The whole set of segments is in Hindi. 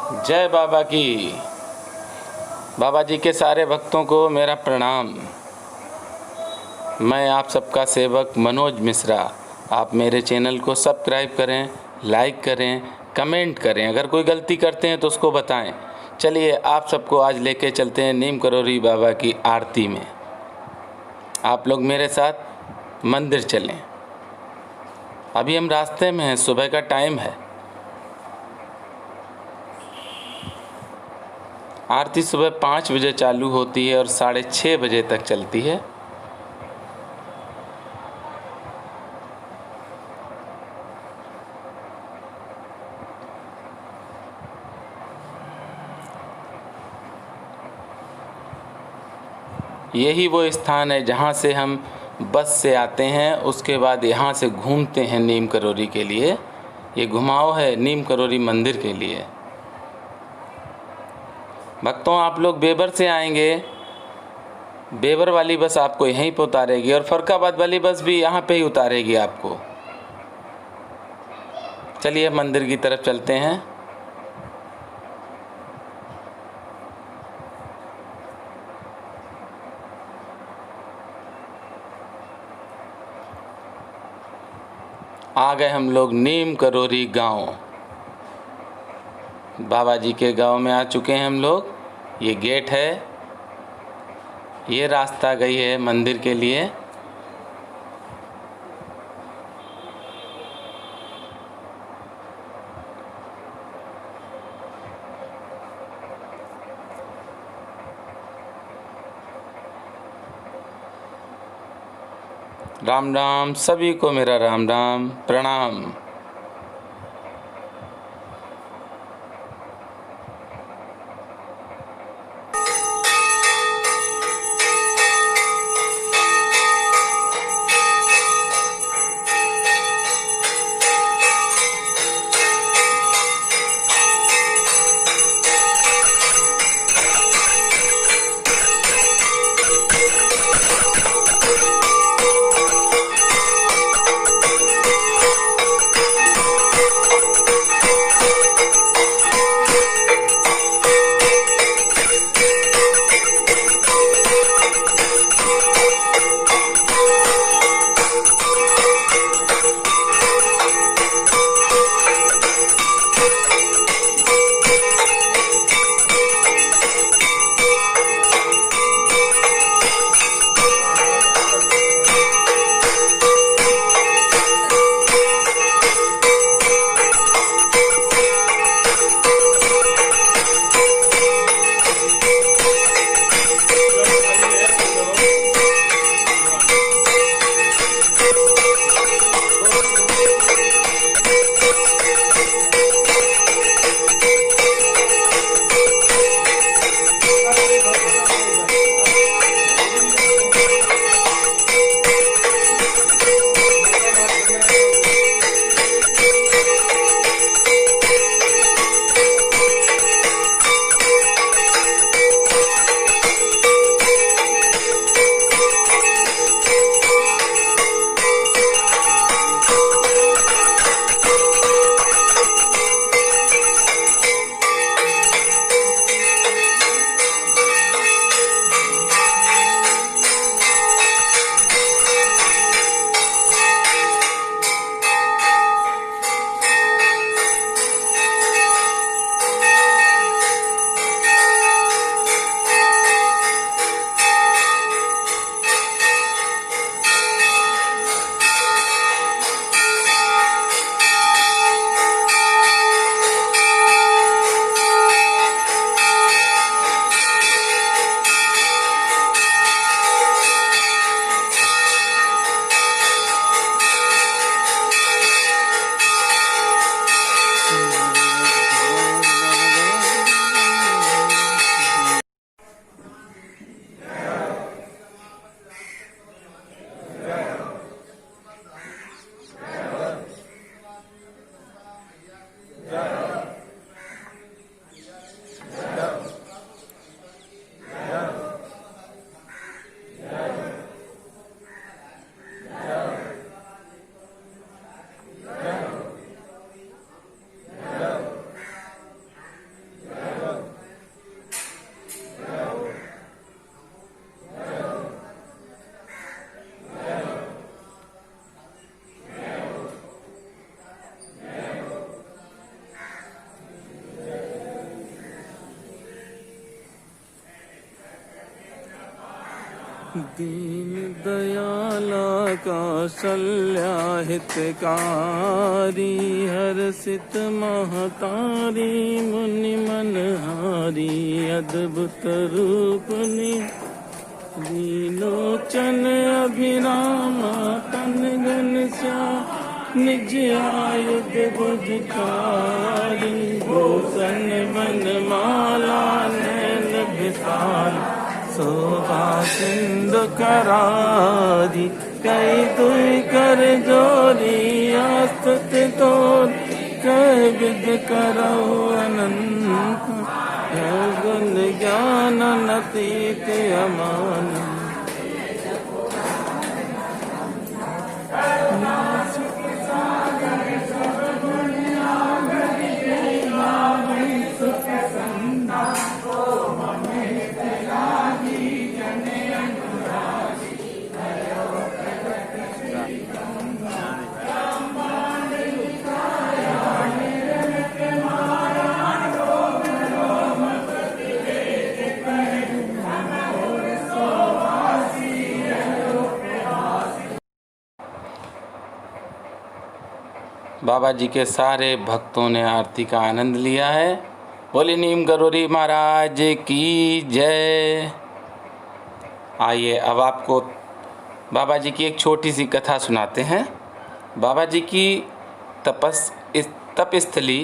जय बाबा की। बाबा जी के सारे भक्तों को मेरा प्रणाम। मैं आप सबका सेवक मनोज मिश्रा। आप मेरे चैनल को सब्सक्राइब करें, लाइक करें, कमेंट करें। अगर कोई गलती करते हैं तो उसको बताएं। चलिए आप सबको आज लेके चलते हैं नीम करोली बाबा की आरती में। आप लोग मेरे साथ मंदिर चलें। अभी हम रास्ते में हैं, सुबह का टाइम है। आरती सुबह 5 बजे चालू होती है और 6:30 बजे तक चलती है। यही वो स्थान है जहाँ से हम बस से आते हैं, उसके बाद यहाँ से घूमते हैं नीम करोली के लिए। ये घुमाव है नीम करोली मंदिर के लिए। भक्तों, आप लोग बेबर से आएंगे, बेबर वाली बस आपको यहीं पर उतारेगी और फरखाबाद वाली बस भी यहाँ पे ही उतारेगी आपको। चलिए मंदिर की तरफ चलते हैं। आ गए हम लोग नीम करोली गांव। बाबा जी के गांव में आ चुके हैं हम लोग। ये गेट है, ये रास्ता गई है मंदिर के लिए। राम राम, सभी को मेरा राम राम प्रणाम। दीन दयाला कौशल्या हितकारी, हर्षित महतारी मुनि मनहारी, अद्भुत रूपनी लीलोचन अभिराम, तन घन श्याम निज आयुध बुझकारी, भूषण बनमाला नैन विशाल, शोभा सिंधु करारी, कई दुई कर जोरी आस्तुत तोर, कई विद करो अनंत, गुण ज्ञान अतीत अमान। बाबा जी के सारे भक्तों ने आरती का आनंद लिया है। बोले नीम गरोरी महाराज की जय। आइए अब आपको बाबा जी की एक छोटी सी कथा सुनाते हैं। बाबा जी की तपस्थली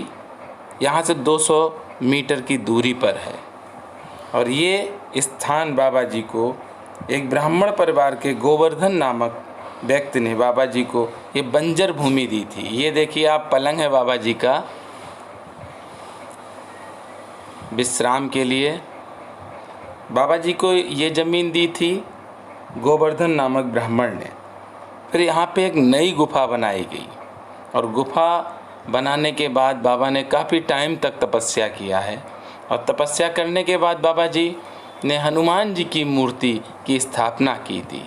यहाँ से 200 मीटर की दूरी पर है और ये स्थान बाबा जी को एक ब्राह्मण परिवार के गोवर्धन नामक व्यक्ति ने बाबा जी को ये बंजर भूमि दी थी। ये देखिए आप, पलंग है बाबा जी का विश्राम के लिए। बाबा जी को ये ज़मीन दी थी गोवर्धन नामक ब्राह्मण ने। फिर यहाँ पे एक नई गुफा बनाई गई और गुफा बनाने के बाद बाबा ने काफ़ी टाइम तक तपस्या किया है और तपस्या करने के बाद बाबा जी ने हनुमान जी की मूर्ति की स्थापना की थी।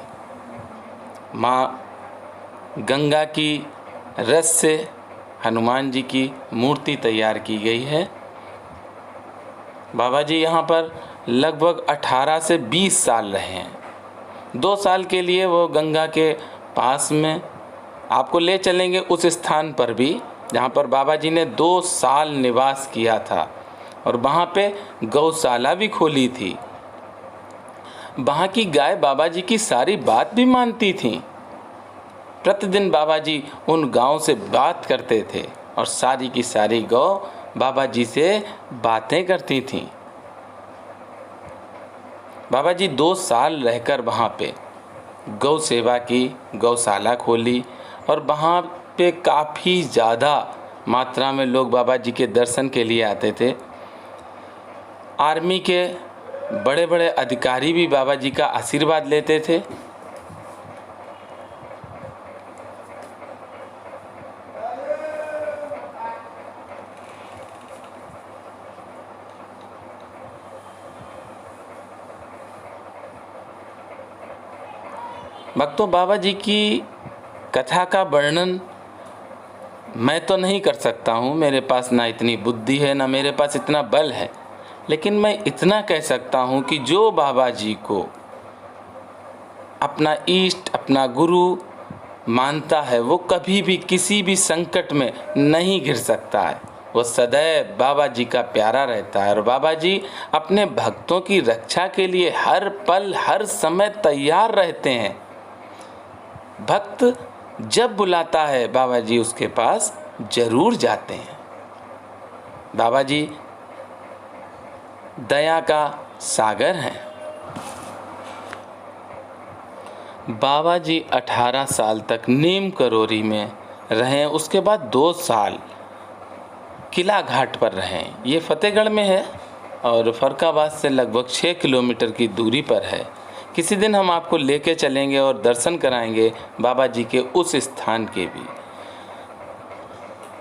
माँ गंगा की रस से हनुमान जी की मूर्ति तैयार की गई है। बाबा जी यहाँ पर लगभग 18 से 20 साल रहे हैं। 2 साल के लिए वो गंगा के पास में आपको ले चलेंगे उस स्थान पर भी जहाँ पर बाबा जी ने 2 साल निवास किया था और वहाँ पे गौशाला भी खोली थी। वहाँ की गाय बाबा जी की सारी बात भी मानती थीं। प्रतिदिन बाबा जी उन गायों से बात करते थे और सारी की सारी गौ बाबा जी से बातें करती थीं। बाबा जी 2 साल रहकर वहाँ पे गौ सेवा की, गौशाला खोली और वहाँ पे काफ़ी ज़्यादा मात्रा में लोग बाबा जी के दर्शन के लिए आते थे। आर्मी के बड़े बड़े अधिकारी भी बाबा जी का आशीर्वाद लेते थे। भक्तों, बाबा जी की कथा का वर्णन मैं तो नहीं कर सकता हूँ, मेरे पास ना इतनी बुद्धि है ना मेरे पास इतना बल है, लेकिन मैं इतना कह सकता हूँ कि जो बाबा जी को अपना इष्ट, अपना गुरु मानता है वो कभी भी किसी भी संकट में नहीं घिर सकता है। वो सदैव बाबा जी का प्यारा रहता है और बाबा जी अपने भक्तों की रक्षा के लिए हर पल हर समय तैयार रहते हैं। भक्त जब बुलाता है बाबा जी उसके पास जरूर जाते हैं। बाबा जी दया का सागर हैं। बाबा जी 18 साल तक नीम करोरी में रहे, उसके बाद 2 साल किला घाट पर रहे। ये फतेहगढ़ में है और फरक्काबाद से लगभग 6 किलोमीटर की दूरी पर है। किसी दिन हम आपको लेके चलेंगे और दर्शन कराएंगे बाबा जी के उस स्थान के भी।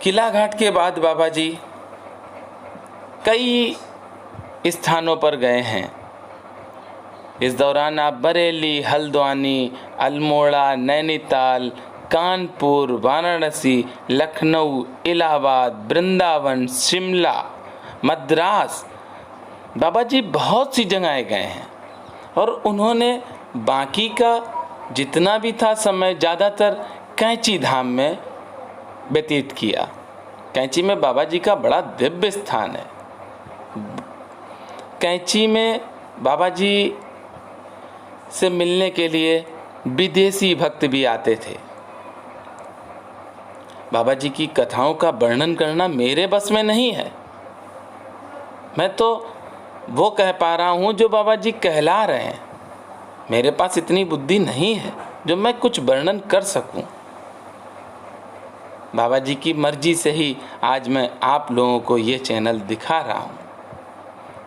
किला घाट के बाद बाबा जी कई स्थानों पर गए हैं। इस दौरान आप बरेली, हल्द्वानी, अल्मोड़ा, नैनीताल, कानपुर, वाराणसी, लखनऊ, इलाहाबाद, वृंदावन, शिमला, मद्रास, बाबा जी बहुत सी जगहें गए हैं और उन्होंने बाकी का जितना भी था समय ज़्यादातर कैंची धाम में व्यतीत किया। कैंची में बाबा जी का बड़ा दिव्य स्थान है। कैंची में बाबा जी से मिलने के लिए विदेशी भक्त भी आते थे। बाबा जी की कथाओं का वर्णन करना मेरे बस में नहीं है। मैं तो वो कह पा रहा हूँ जो बाबा जी कहला रहे हैं। मेरे पास इतनी बुद्धि नहीं है जो मैं कुछ वर्णन कर सकूं। बाबा जी की मर्जी से ही आज मैं आप लोगों को ये चैनल दिखा रहा हूँ।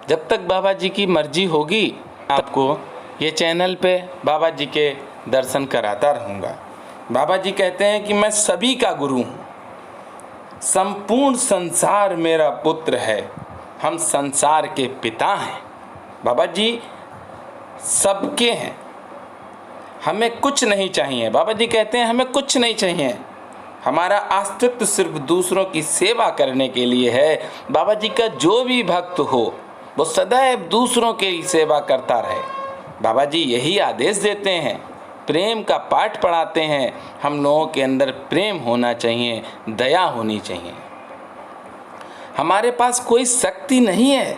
जब तक बाबा जी की मर्जी होगी आपको ये चैनल पे बाबा जी के दर्शन कराता रहूँगा। बाबा जी कहते हैं कि मैं सभी का गुरु हूँ, संपूर्ण संसार मेरा पुत्र है, हम संसार के पिता हैं। बाबा जी सबके हैं, हमें कुछ नहीं चाहिए। बाबा जी कहते हैं हमें कुछ नहीं चाहिए, हमारा अस्तित्व सिर्फ दूसरों की सेवा करने के लिए है। बाबा जी का जो भी भक्त हो वो सदैव दूसरों की सेवा करता रहे। बाबा जी यही आदेश देते हैं, प्रेम का पाठ पढ़ाते हैं। हम लोगों के अंदर प्रेम होना चाहिए, दया होनी चाहिए। हमारे पास कोई शक्ति नहीं है,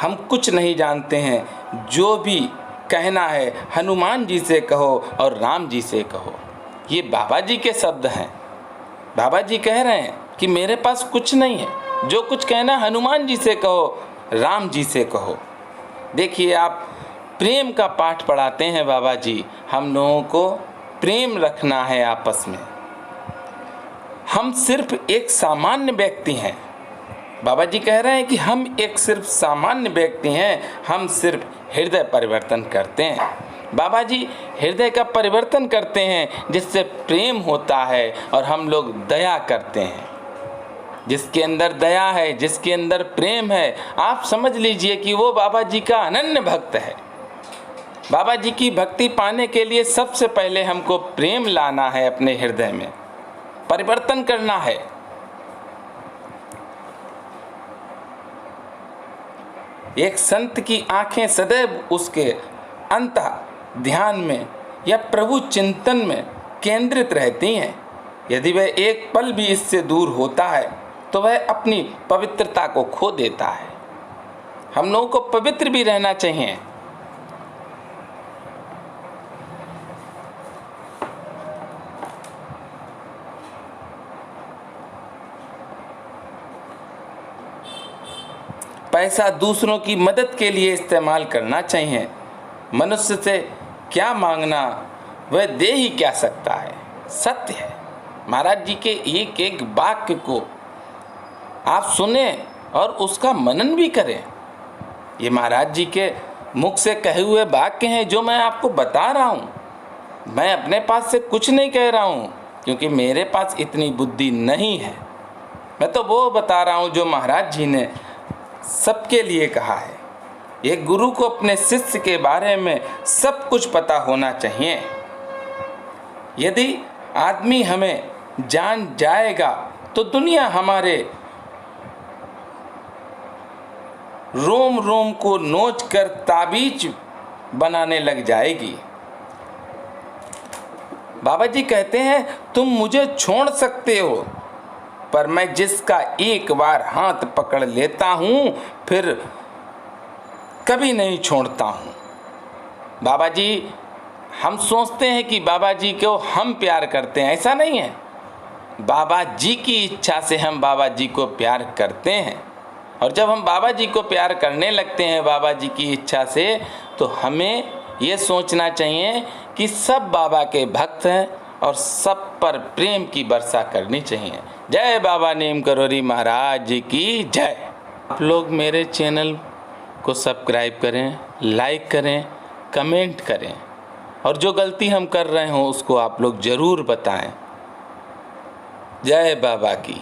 हम कुछ नहीं जानते हैं। जो भी कहना है हनुमान जी से कहो और राम जी से कहो। ये बाबा जी के शब्द हैं। बाबा जी कह रहे हैं कि मेरे पास कुछ नहीं है, जो कुछ कहना हनुमान जी से कहो, राम जी से कहो। देखिए, आप प्रेम का पाठ पढ़ाते हैं बाबा जी। हम लोगों को प्रेम रखना है आपस में। हम सिर्फ एक सामान्य व्यक्ति हैं। बाबा जी कह रहे हैं कि हम एक सिर्फ सामान्य व्यक्ति हैं, हम सिर्फ हृदय परिवर्तन करते हैं। बाबा जी हृदय का परिवर्तन करते हैं जिससे प्रेम होता है और हम लोग दया करते हैं। जिसके अंदर दया है, जिसके अंदर प्रेम है, आप समझ लीजिए कि वो बाबा जी का अनन्य भक्त है। बाबा जी की भक्ति पाने के लिए सबसे पहले हमको प्रेम लाना है, अपने हृदय में परिवर्तन करना है। एक संत की आंखें सदैव उसके अंतः ध्यान में या प्रभु चिंतन में केंद्रित रहती हैं। यदि वह एक पल भी इससे दूर होता है तो वह अपनी पवित्रता को खो देता है। हम लोगों को पवित्र भी रहना चाहिए। पैसा दूसरों की मदद के लिए इस्तेमाल करना चाहिए। मनुष्य से क्या मांगना, वह दे ही क्या सकता है। सत्य है। महाराज जी के एक एक वाक्य को आप सुने और उसका मनन भी करें। ये महाराज जी के मुख से कहे हुए वाक्य हैं जो मैं आपको बता रहा हूँ। मैं अपने पास से कुछ नहीं कह रहा हूँ, क्योंकि मेरे पास इतनी बुद्धि नहीं है। मैं तो वो बता रहा हूँ जो महाराज जी ने सबके लिए कहा है। एक गुरु को अपने शिष्य के बारे में सब कुछ पता होना चाहिए। यदि आदमी हमें जान जाएगा तो दुनिया हमारे रोम रोम को नोच कर ताबीज बनाने लग जाएगी। बाबा जी कहते हैं तुम मुझे छोड़ सकते हो, पर मैं जिसका एक बार हाथ पकड़ लेता हूँ फिर कभी नहीं छोड़ता हूँ। बाबा जी, हम सोचते हैं कि बाबा जी को हम प्यार करते हैं, ऐसा नहीं है। बाबा जी की इच्छा से हम बाबा जी को प्यार करते हैं। और जब हम बाबा जी को प्यार करने लगते हैं बाबा जी की इच्छा से, तो हमें ये सोचना चाहिए कि सब बाबा के भक्त हैं और सब पर प्रेम की वर्षा करनी चाहिए। जय बाबा नीम करोरी महाराज जी की जय। आप लोग मेरे चैनल को सब्सक्राइब करें, लाइक करें, कमेंट करें, और जो गलती हम कर रहे हों उसको आप लोग ज़रूर बताएं। जय बाबा की।